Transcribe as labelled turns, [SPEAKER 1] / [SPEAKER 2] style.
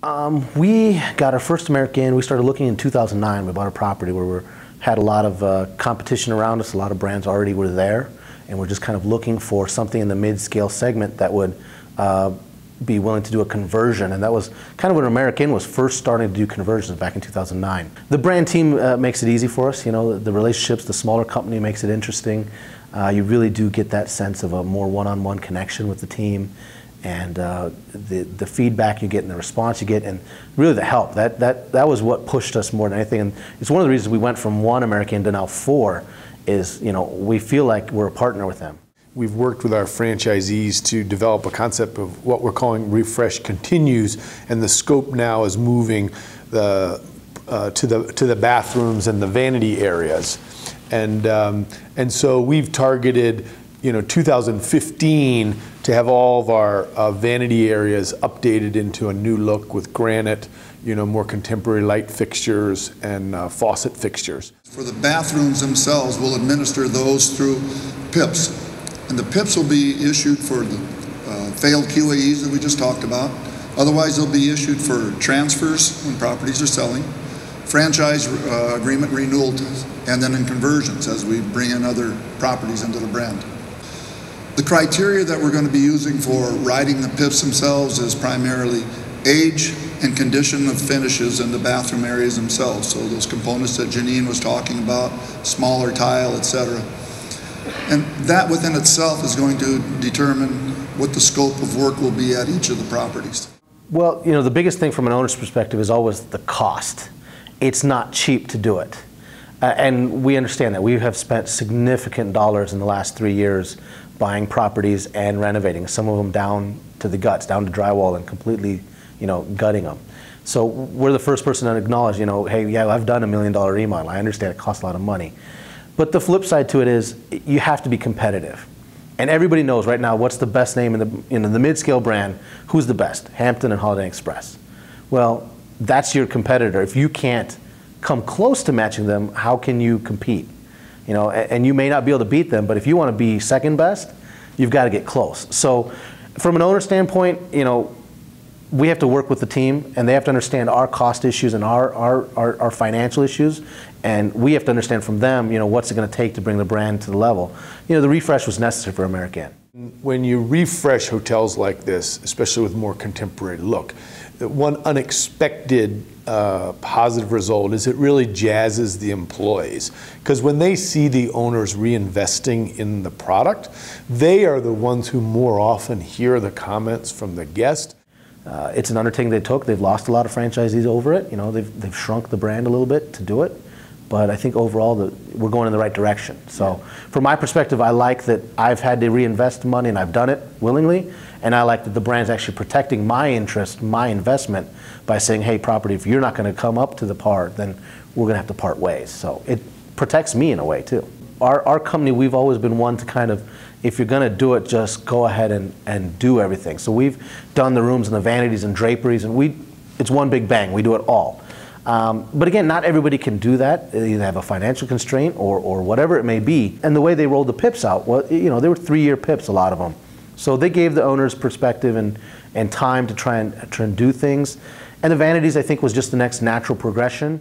[SPEAKER 1] We got our first American. We started looking in 2009. We bought a property where we had a lot of competition around us. A lot of brands already were there, and we're just kind of looking for something in the mid-scale segment that would be willing to do a conversion. And that was kind of when AmericInn was first starting to do conversions back in 2009. The brand team makes it easy for us. You know, the relationships, the smaller company makes it interesting. You really do get that sense of a more one-on-one connection with the team, and the feedback you get and the response you get, and really the help. That was what pushed us more than anything. And it's one of the reasons we went from one AmericInn to now 4. Is, you know, we feel like we're a partner with them.
[SPEAKER 2] We've worked with our franchisees to develop a concept of what we're calling Refresh Continues, and the scope now is moving to the bathrooms and the vanity areas, and so we've targeted, you know, 2015 to have all of our vanity areas updated into a new look with granite, you know, more contemporary light fixtures and faucet fixtures.
[SPEAKER 3] For the bathrooms themselves, we'll administer those through PIPs. And the PIPs will be issued for the failed QAEs that we just talked about. Otherwise, they'll be issued for transfers when properties are selling, franchise agreement renewal, and then in conversions as we bring in other properties into the brand. The criteria that we're going to be using for writing the PIPs themselves is primarily age and condition of finishes in the bathroom areas themselves. So those components that Janine was talking about, smaller tile, etc. And that within itself is going to determine what the scope of work will be at each of the properties.
[SPEAKER 1] Well, you know, the biggest thing from an owner's perspective is always the cost. It's not cheap to do it. And we understand that. We have spent significant dollars in the last 3 years buying properties and renovating, some of them down to the guts, down to drywall, and completely, you know, gutting them. So we're the first person to acknowledge, you know, hey, yeah, I've done $1 million remodel. I understand it costs a lot of money. But the flip side to it is you have to be competitive. And everybody knows right now what's the best name in the mid-scale brand, who's the best, Hampton and Holiday Inn Express. Well, that's your competitor. If you can't come close to matching them, how can you compete? You know, and you may not be able to beat them, but if you want to be second best, you've got to get close. So from an owner standpoint, you know, we have to work with the team, and they have to understand our cost issues and our financial issues, and we have to understand from them, you know, what's it going to take to bring the brand to the level. You know, the refresh was necessary for AmericInn.
[SPEAKER 2] When you refresh hotels like this, especially with more contemporary look, one unexpected positive result is it really jazzes the employees, because when they see the owners reinvesting in the product, they are the ones who more often hear the comments from the guest. It's an undertaking they took. They've lost a lot of franchisees over it. You know, they've shrunk the brand a little bit to do it. But I think overall we're going in the right direction. So from my perspective, I like that I've had to reinvest money, and I've done it willingly. And I like that the brand's actually protecting my interest, my investment, by saying, hey, property, if you're not going to come up to the par, then we're going to have to part ways. So it protects me in a way too. Our company, we've always been one to kind of, if you're going to do it, just go ahead and do everything. So we've done the rooms and the vanities and draperies, and it's one big bang. We do it all. But again, not everybody can do that. They either have a financial constraint or whatever it may be. And the way they rolled the PIPs out, well, you know, they were 3-year PIPs, a lot of them. So they gave the owners perspective and time to try and do things. And the vanities, I think, was just the next natural progression.